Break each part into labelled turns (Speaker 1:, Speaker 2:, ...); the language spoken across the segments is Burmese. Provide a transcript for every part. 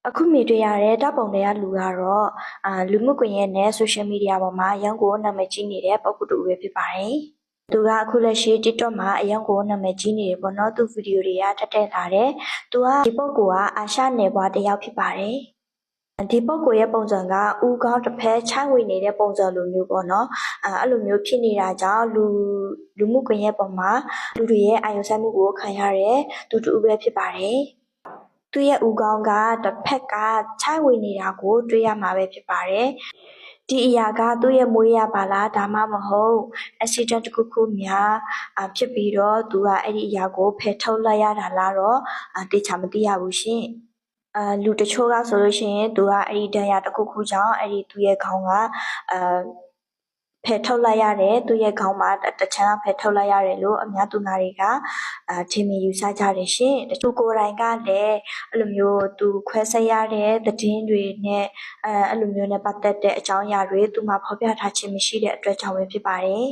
Speaker 1: အခုမြင်တွေ့ရတဲ့တပ်ပုံတွေကလူကတော့လူမှုကွန်ရက်နဲ့ social media ပေါ်မှာအရန်ကိုနာမည်ကြီးနေတဲ့ပုဂ္ဂိုလ်တူပဲဖြစ်ပါတယ်။သူကအခုလက်ရှိ TikTok မှာအရန်ကိုနာမည်ကြီးနေတယ်ပေါ့နော်။သူဗီဒီယိုတွေကတက်လာတယ်။သူကဒီပုဂ္ဂိုလ်ကအာရှနယ်ဘွားတစ်ယောက်ဖြစ်ပါတယ်။ဒီပုဂ္ဂိုလ်ရဲ့ပုံစံကဦးခေါင်းတစ်ဖက်ချိုင်းဝင်နေတဲ့ပုံစံလိုမျိုးပေါ့နော်အဲ့လိုမျိုးဖြစ်နေတာကြောင့်လူမှုကွန်ရက်ပေါ်မှာလူတွေရဲ့အာရုံစိုက်မှုကိုခံရတဲ့သူတူပဲဖြစ်ပါတယ်သူရဲ့ဦးခေါင်းကတစ်ဖက်ကချိုင်းဝင်နေတာကိုတွေ့ရမှာပဲဖြစ်ပါတယ်ဒီအရာကသူ့ရဲ့မွေးရပါလားဒါမှမဟုတ် accident တစ်ခုများဖြစ်ပြီးတော့သူကအဲ့ဒီအရာကိုဖယ်ထုတ်လိုက်ရတာလားတော့တေချာမသိရဘူးရှင်လူတချို့ကဆိုလို့ရှိရင်သူကအဲ့ဒီဒဏ်ရာတစ်ခုကြောင့်အဲ့ဒီသူ့ရဲ့ခေါင်းကဖယ်ထုတ်လိုက်ရတယ်သူ့ရဲ့ခေါင်းမှာတချမ်းဖယ်ထုတ်လိုက်ရတယ်လို့အများသူနာတွေကထင်မြင်ယူဆကြတယ်ရှင်တချို့ကိုယ်တိုင်ကလည်းအဲ့လိုမျိုးသူခွဲစိတ်ရတဲ့သတင်းတွေနဲ့အဲ့လိုမျိုးနဲ့ပတ်သက်တဲ့အကြောင်းအရာတွေသူမှဖော်ပြထားခြင်းမရှိတဲ့အတွက်ကြောင့်ပဲဖြစ်ပါတယ်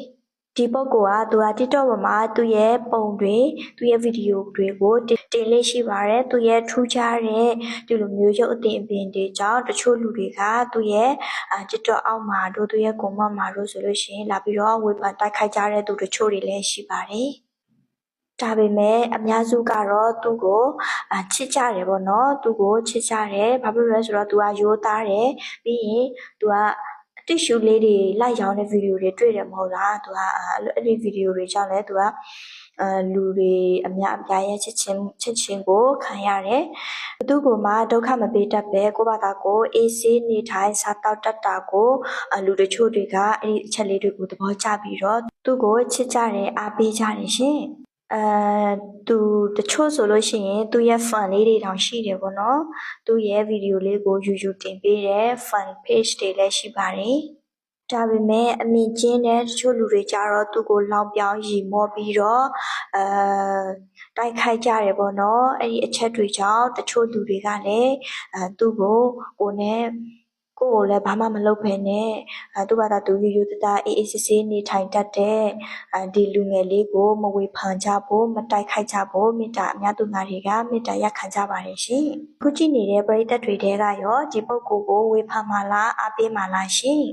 Speaker 1: ဒီပုဂ္ဂိုလ်ကသူက TikTok ပေါ်မှာသူ့ရဲ့ပုံတွေသူ့ရဲ့ဗီဒီယိုတွေကိုတင်လေးရှိပါတယ်သူရဲ့ထူးခြားတဲ့ဒီလိုမျိုးရုပ်အသင်အပင်တွေကြောင့်တချို့လူတွေကသူ့ရဲ့TikTok အောက်မှာတို့သူ့ရဲ့ comment မှာတို့ဆိုလို့ရှိရင်လာပြီးတော့ဝေဖန်တိုက်ခိုက်ကြတဲ့သူတချို့တွေလည်းရှိပါတယ်ဒါပေမဲ့အများစုကတော့သူ့ကိုချစ်ကြတယ်ပေါ့နော်သူ့ကိုချစ်ကြတယ်ဘာဖြစ်လို့လဲဆိုတော့သူကရိုးသားတယ်ပြီးရင်သူကတစ်ရှူလေးတွေလိုက်ရောင်းတဲ့ဗီဒီယိုတွေတွေ့တယ်မဟုတ်လားသူကအဲ့ဒီဗီဒီယိုတွေကြောင့်လည်းသူကလူတွေအများအပြားရဲ့ချစ်ချင်းကိုခံရတယ်ဘသူကမှဒုက္ခမပေးတတ်ပဲကိုယ့်ဘာသာကိုအေးဆေးနေထိုင်စားတောက်တတ်တာကိုလူတချို့တွေကအဲ့ဒီအချက်လေးတွေကိုသဘောကျပြီးတော့သူ့ကိုချစ်ကြတယ်အားပေးကြတယ်ရှင်သူတချို့ဆိုလို့ရှိရင်သူရဲ့ fan လေးတွေတောင်ရှိတယ်ပေါ့နော်သူရဲ့ဗီဒီယိုလေးကိုယူတင်ပေးတဲ့ fan page တွေလည်းရှိပါတယ်ဒါပေမဲ့အမြင့်ကျင်းတဲ့တချို့လူတွေကြတော့သူ့ကိုလောင်ပြောင်းရီမောပြီးတော့တိုက်ခိုက်ကြတယ်ပေါ့နော်အဲ့ဒီအချက်တွေကြောင့်တချို့လူတွေကလည်းသူ့ကိုကိုလည်းဘာမှမလုပ်ဘဲနဲ့သူ့ဘာသာသူရိုးသားသားအေးဆေးဆေးနေထိုင်တတ်တဲ့ဒီလူငယ်လေးကိုမဝေဖန်ကြဖို့မတိုက်ခိုက်ကြဖို့မေတ္တာအများသူငါတွေကမေတ္တာရက်ခံကြပါတယ်ရှင်ခုကြည့်နေတဲ့ပရိသတ်တွေတဲကရောဒီပုဂ္ဂိုလ်ကိုဝေဖန်မှာလားအားပေးမှာလားရှင်